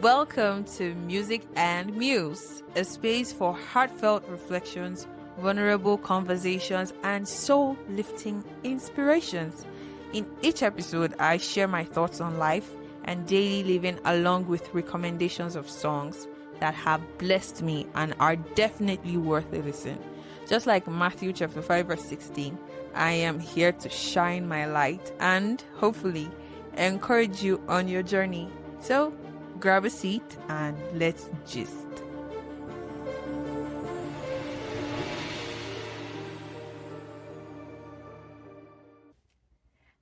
Welcome to Music and Muse, a space for heartfelt reflections, vulnerable conversations, and soul-lifting inspirations. In each episode, I share my thoughts on life and daily living along with recommendations of songs that have blessed me and are definitely worth a listen. Just like Matthew chapter 5 verse 16, I am here to shine my light and hopefully encourage you on your journey. So grab a seat and let's gist.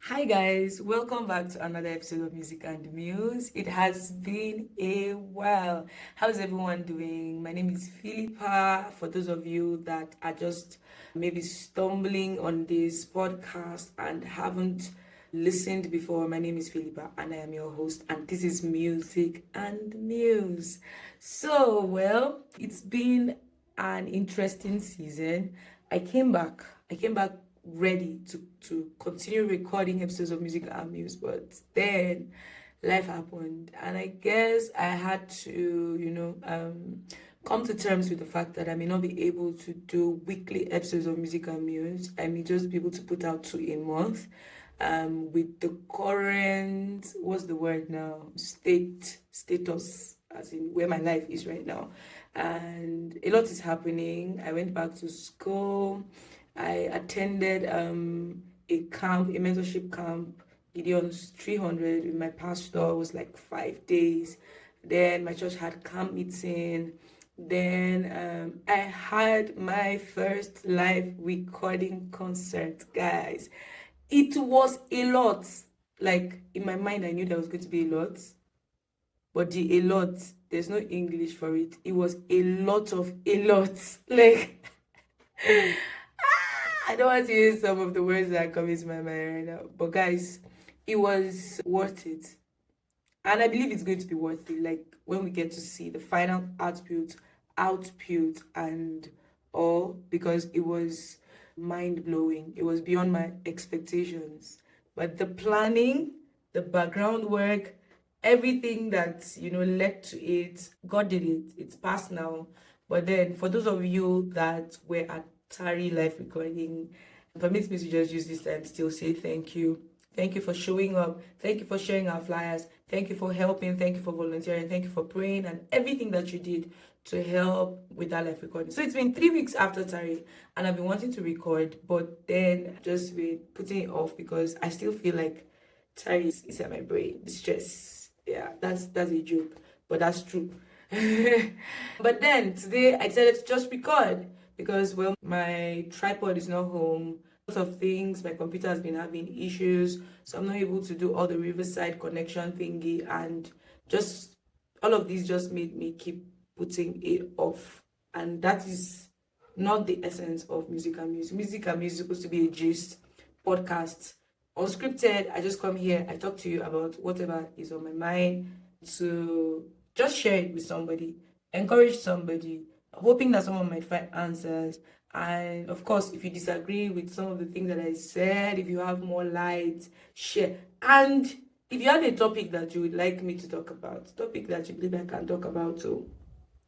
Hi guys, welcome back to another episode of Music and Muse. It has been a while. How's everyone doing? My name is Philippa. For those of you that are just maybe stumbling on this podcast and haven't listened before, my name is Philippa and I am your host, and this is Music and Muse. So, well, it's been an interesting season. I came back ready to continue recording episodes of Music and Muse, but then life happened, and I guess I had to come to terms with the fact that I may not be able to do weekly episodes of Music and Muse. I may just be able to put out 2 a month, with the current, what's the word now, status, as in where my life is right now, and a lot is happening. I went back to school. I attended a mentorship camp, Gideon's 300 with my pastor. It was like 5 days. Then my church had camp meeting. Then I had my first live recording concert, guys. It was a lot. Like, in my mind, I knew there was going to be a lot. But the a lot, there's no English for it. It was a lot of a lot. Like... I don't want to use some of the words that are coming to my mind right now. But guys, it was worth it. And I believe it's going to be worth it. Like, when we get to see the final output and all, because it was mind-blowing. It was beyond my expectations. But the planning, the background work, everything that, led to it, God did it. It's past now. But then, for those of you that were at Tari live recording, permits me to just use this time to still say thank you. Thank you for showing up. Thank you for sharing our flyers. Thank you for helping. Thank you for volunteering. Thank you for praying and everything that you did to help with that live recording. So it's been 3 weeks after Tari, and I've been wanting to record, but then just been putting it off because I still feel like Tari is at my brain. The stress. Yeah, that's a joke, but that's true. But then today I decided to just record. Because, well, my tripod is not home. Lots of things. My computer has been having issues. So I'm not able to do all the Riverside connection thingy. And just all of these just made me keep putting it off. And that is not the essence of Music and Muse. Music and Muse is supposed to be a gist, podcast, unscripted. I just come here. I talk to you about whatever is on my mind, to just share it with somebody, encourage somebody, hoping that someone might find answers. And of course, if you disagree with some of the things that I said, if you have more light, share. And if you have a topic that you would like me to talk about, topic that you believe I can talk about, so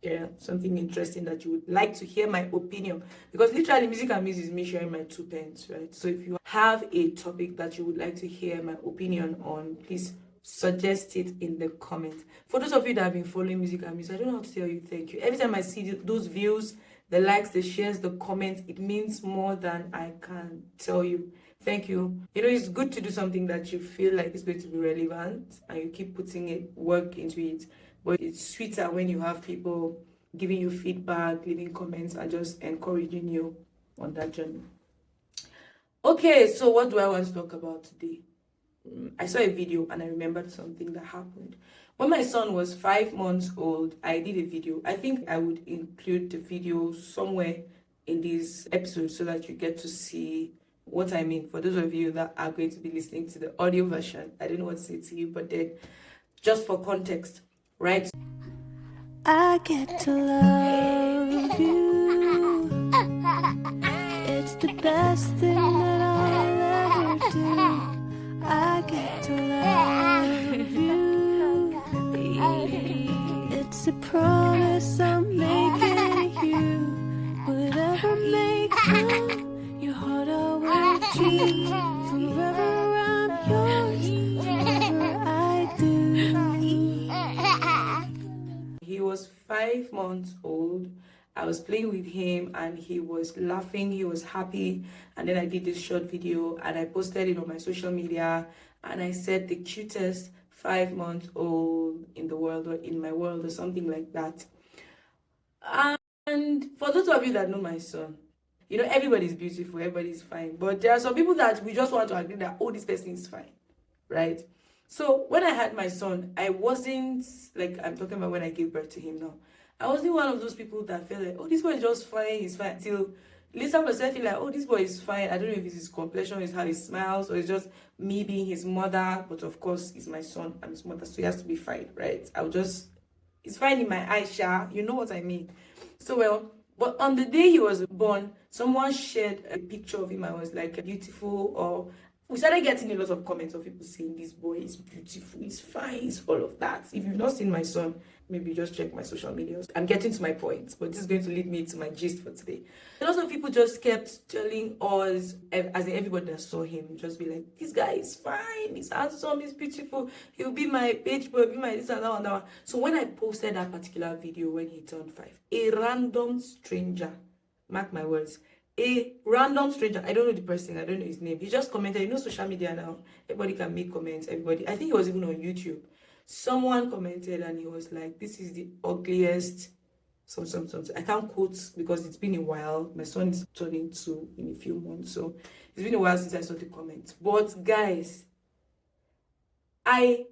yeah, something interesting that you would like to hear my opinion, because literally Music and Muse is me sharing my 2 pence, right? So if you have a topic that you would like to hear my opinion on, please suggest it in the comments. For those of you that have been following Music and Muse, I don't know how to tell you thank you. Every time I see those views, the likes, the shares, the comments, it means more than I can tell you. Thank you. It's good to do something that you feel like is going to be relevant and you keep putting work into it. But it's sweeter when you have people giving you feedback, leaving comments, and just encouraging you on that journey. Okay, so what do I want to talk about today? I saw a video and I remembered something that happened. When my son was 5 months old, I did a video. I think I would include the video somewhere in this episode so that you get to see what I mean. For those of you that are going to be listening to the audio version, I don't know what to say to you, but then just for context, right? I get to love you. It's the best thing that I'll ever do. I get to love you. It's a promise I'm making you. Whatever may come, your heart I will keep. Forever I'm yours, forever I do. He was 5 months old. I was playing with him and he was laughing, he was happy. And then I did this short video and I posted it on my social media and I said the cutest 5 months old in the world or in my world or something like that. And for those of you that know my son, you know, everybody's beautiful, everybody's fine. But there are some people that we just want to agree that, oh, this person is fine, right? So when I had my son, I wasn't, like, I'm talking about when I gave birth to him now. I wasn't one of those people that felt like, oh, this boy is just fine, he's fine. Till later myself feel like, oh, this boy is fine. I don't know if it's his complexion, it's how he smiles, or it's just me being his mother. But of course, he's my son, I'm his mother, so he has to be fine, right? It's fine in my eyes, Sha. You know what I mean? So, well, but on the day he was born, someone shared a picture of him and was like, beautiful, or we started getting a lot of comments of people saying this boy is beautiful, he's fine, he's all of that. If you've not seen my son, maybe just check my social media. I'm getting to my point, but this is going to lead me to my gist for today. A lot of people just kept telling us, as in everybody that saw him, just be like, this guy is fine, he's handsome, he's beautiful, he'll be my page boy, be my this and that and that one. So when I posted that particular video when he turned 5, a random stranger, mark my words, a random stranger, I don't know the person, I don't know his name, he just commented. You know, social media now, everybody can make comments, everybody. I think he was even on YouTube. Someone commented and he was like, this is the ugliest something. I can't quote because it's been a while. My son is turning 2 in a few months, so it's been a while since I saw the comment. But guys, I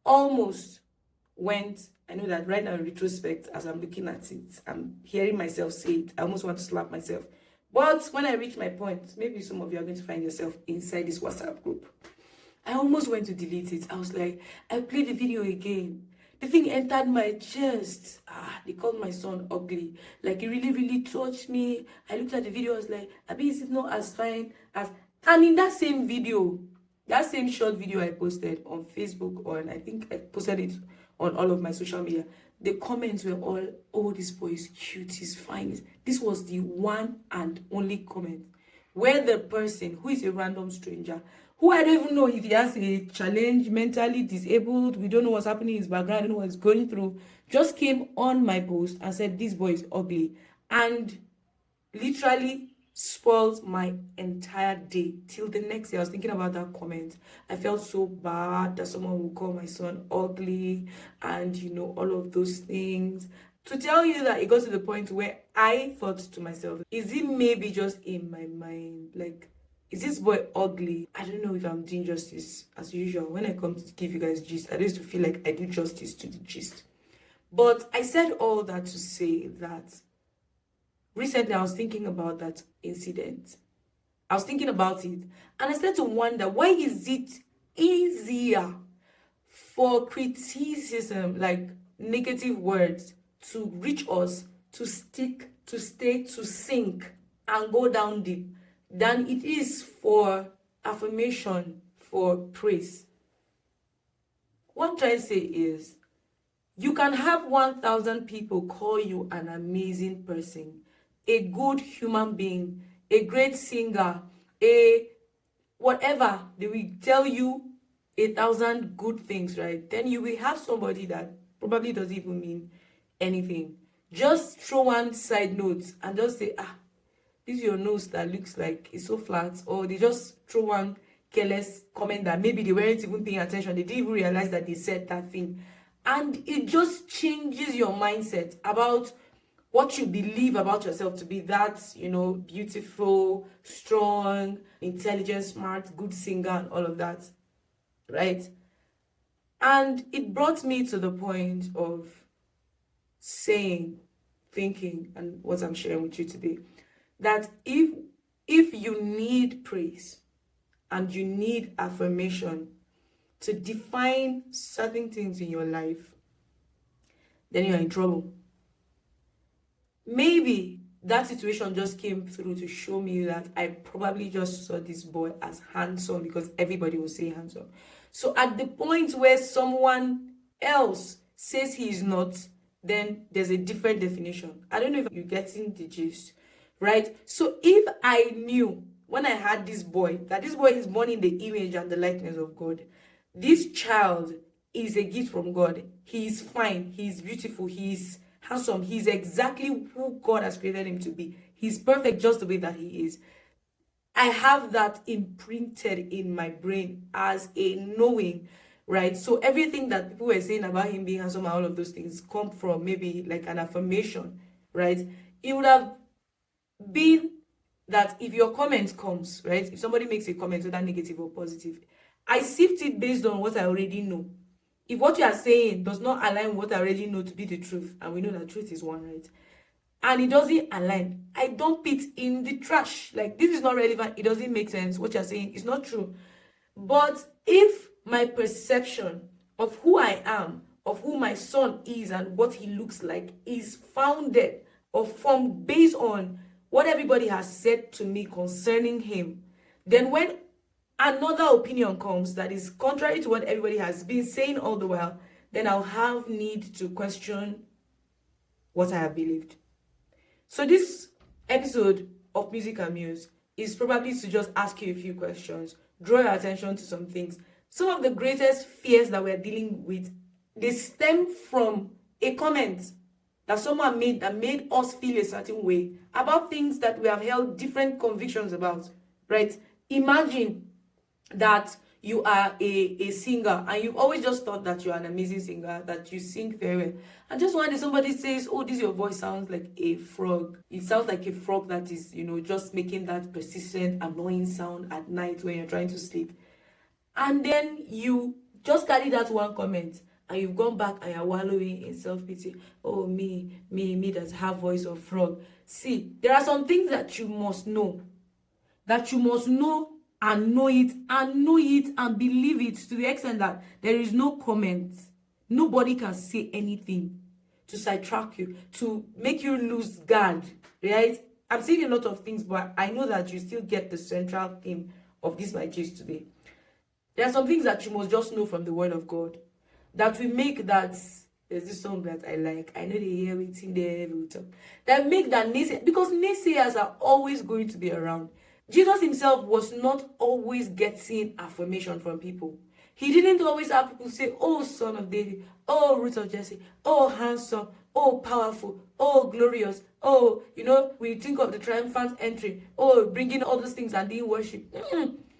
almost went, I know that right now in retrospect, as I'm looking at it, I'm hearing myself say it, I almost want to slap myself. But when I reach my point, maybe some of you are going to find yourself inside this WhatsApp group. I almost went to delete it. I was like, I played the video again. The thing entered my chest. They called my son ugly. Like, it really, really touched me. I looked at the video, I was like, Abi, is it not as fine as... And in that same video, that same short video I posted on Facebook, I think I posted it on all of my social media, the comments were all, oh, this boy is cute, he's fine. This was the one and only comment where the person, who is a random stranger, who I don't even know if he has a challenge, mentally disabled, we don't know what's happening in his background, I don't know what he's going through, just came on my post and said, this boy is ugly. And literally spoiled my entire day. Till the next day, I was thinking about that comment. I felt so bad that someone would call my son ugly and, you know, all of those things. To tell you that it got to the point where I thought to myself, is it maybe just in my mind? Like, is this boy ugly? I don't know if I'm doing justice. As usual, when I come to give you guys gist, I used to feel like I do justice to the gist. But I said all that to say that recently I was thinking about that incident. I was thinking about it. And I started to wonder, why is it easier for criticism, like negative words, to reach us, to stick, to stay, to sink, and go down deep, than it is for affirmation, for praise? What I'm trying to say is, you can have 1,000 people call you an amazing person, a good human being, a great singer, a whatever. They will tell you 1,000 good things, right? Then you will have somebody that probably doesn't even mean anything. Just throw one side note and just say, this is your nose that looks like it's so flat. Or they just throw one careless comment that maybe they weren't even paying attention. They didn't even realize that they said that thing. And it just changes your mindset about what you believe about yourself to be that, you know, beautiful, strong, intelligent, smart, good singer, and all of that, right? And it brought me to the point of saying, thinking, and what I'm sharing with you today, that if you need praise and you need affirmation to define certain things in your life, then you're in trouble. Maybe that situation just came through to show me that I probably just saw this boy as handsome because everybody was saying handsome. So at the point where someone else says he is not, then there's a different definition. I don't know if you're getting the gist, right? So if I knew when I had this boy that this boy is born in the image and the likeness of God, this child is a gift from God. He's fine, he's beautiful, he's handsome, he's exactly who God has created him to be. He's perfect just the way that he is. I have that imprinted in my brain as a knowing, right? So everything that people were saying about him being handsome and all of those things come from maybe like an affirmation, right? It would have been that if your comment comes, right? If somebody makes a comment, whether negative or positive, I sift it based on what I already know. If what you are saying does not align with what I already know to be the truth, and we know that truth is one, right? And it doesn't align, I dump it in the trash. Like, this is not relevant, it doesn't make sense, what you're saying is not true. But if my perception of who I am, of who my son is and what he looks like is founded or formed based on what everybody has said to me concerning him, then when another opinion comes that is contrary to what everybody has been saying all the while, then I'll have need to question what I have believed. So this episode of Music and Muse is probably to just ask you a few questions, draw your attention to some things. Some of the greatest fears that we're dealing with, they stem from a comment that someone made that made us feel a certain way about things that we have held different convictions about, right? Imagine that you are a singer and you've always just thought that you're an amazing singer, that you sing very well, and just one day somebody says, oh, this your voice sounds like a frog. It sounds like a frog that is, just making that persistent annoying sound at night when you're trying to sleep. And then you just carry that one comment and you've gone back and you're wallowing in self-pity. Oh, me that have voice of frog. See, there are some things that you must know, and know it and believe it to the extent that there is no comment. Nobody can say anything to sidetrack you, to make you lose guard, right? I'm saying a lot of things, but I know that you still get the central theme of this my gist today. There are some things that you must just know from the word of God that will make that. There's this song that I like. I know they hear it in there every time. That make that because naysayers are always going to be around. Jesus himself was not always getting affirmation from people. He didn't always have people say, oh, son of David, oh, root of Jesse, oh, handsome, oh, powerful, oh, glorious, oh, we think of the triumphant entry, oh, bringing all those things and doing worship.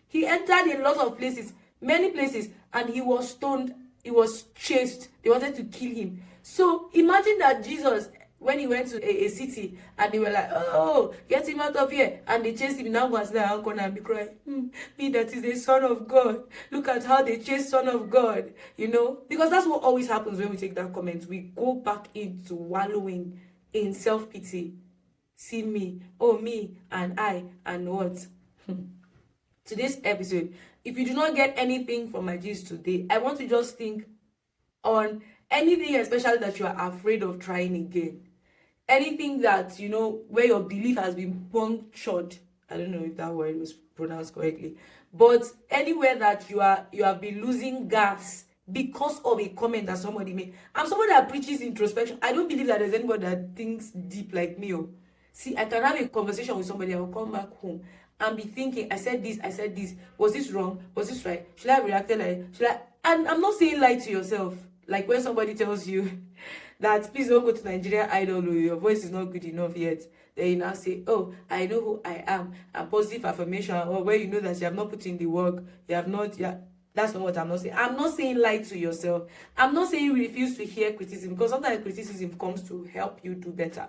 He entered a lot of places, many places, and he was stoned, he was chased, they wanted to kill him. So imagine that Jesus, when he went to a city and they were like, oh, get him out of here, and they chased him, now go and sit down corner and be crying, me that is the Son of God, look at how they chase Son of God, because that's what always happens when we take that comment. We go back into wallowing in self-pity. See me, oh, me and I and what. Today's episode, if you do not get anything from my gist today, I want to just think on anything especially that you are afraid of trying again. Anything that, where your belief has been punctured. I don't know if that word was pronounced correctly. But anywhere that you have been losing gas because of a comment that somebody made. I'm somebody that preaches introspection. I don't believe that there's anybody that thinks deep like me. See, I can have a conversation with somebody. I will come back home and be thinking, I said this. Was this wrong? Was this right? Should I have reacted like, And I'm not saying lie to yourself. Like when somebody tells you that please don't go to Nigerian Idol, or your voice is not good enough yet, then you now say, oh, I know who I am, and positive affirmation, or where you know that you have not put in the work, that's not what I'm not saying. I'm not saying lie to yourself. I'm not saying refuse to hear criticism, because sometimes criticism comes to help you do better.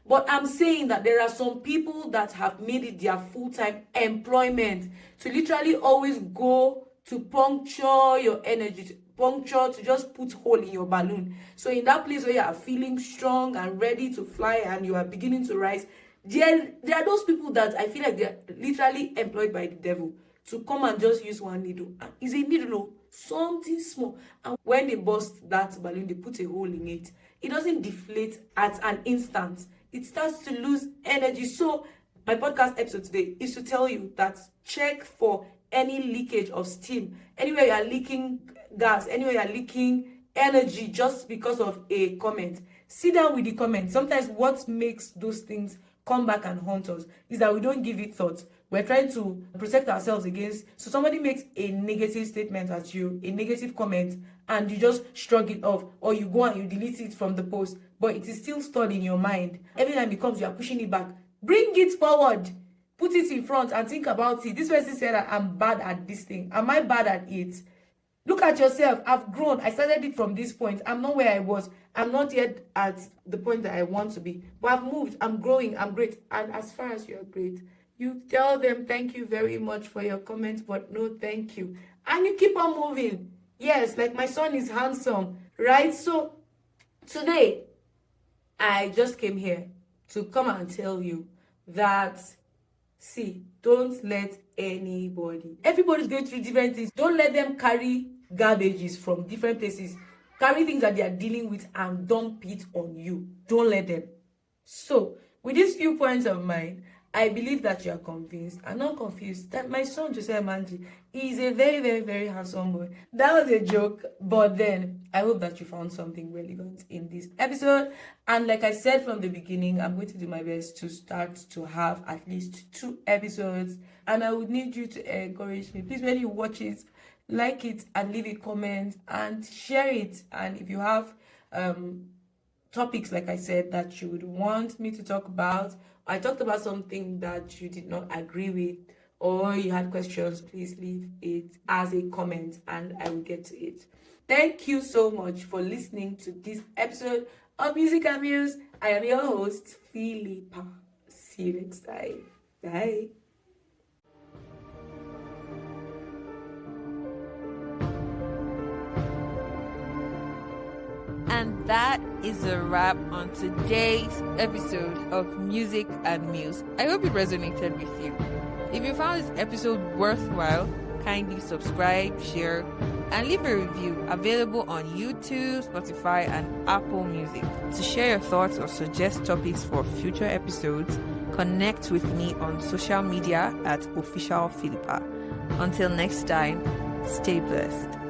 But I'm saying that there are some people that have made it their full-time employment to literally always go to puncture your energy, to just put hole in your balloon. So in that place where you are feeling strong and ready to fly and you are beginning to rise, there are those people that I feel like they're literally employed by the devil to come and just use one needle. And it's a needle, something small. And when they burst that balloon, they put a hole in it. It doesn't deflate at an instant. It starts to lose energy. So my podcast episode today is to tell you that check for any leakage of steam. Anywhere you are leaking gas, anywhere you are leaking energy just because of a comment. Sit down with the comment. Sometimes what makes those things come back and haunt us is that we don't give it thought. We're trying to protect ourselves against. So somebody makes a negative statement at you, a negative comment, and you just shrug it off, or you go and you delete it from the post, but it is still stored in your mind. Every time it comes, you are pushing it back. Bring it forward. Put it in front and think about it. This person said that I'm bad at this thing. Am I bad at it? Look at yourself. I've grown. I started it from this point. I'm not where I was. I'm not yet at the point that I want to be. But I've moved. I'm growing. I'm great. And as far as you're great, you tell them thank you very much for your comments, but no thank you. And you keep on moving. Yes, like my son is handsome, right? So today, I just came here to come and tell you that, see, don't let everybody's going through different things. Don't let them carry garbages from different places, carry things that they are dealing with and dump it on you. Don't let them. So with these few points of mine, I believe that you are convinced and not confused that my son Josiah Manji is a very, very, very handsome boy. That was a joke, but then I hope that you found something relevant in this episode. And like I said from the beginning, I'm going to do my best to start to have at least 2 episodes, and I would need you to encourage me. Please, when you watch it, like it and leave a comment and share it. And if you have topics, like I said, that you would want me to talk about, I talked about something that you did not agree with, or you had questions, please leave it as a comment and I will get to it. Thank you so much for listening to this episode of Music and Muse. I am your host, Philippa. See you next time. Bye. And that is a wrap on today's episode of Music and Muse. I hope it resonated with you. If you found this episode worthwhile, kindly subscribe, share, and leave a review available on YouTube, Spotify, and Apple Music. To share your thoughts or suggest topics for future episodes, connect with me on social media at officialphilippa. Until next time, stay blessed.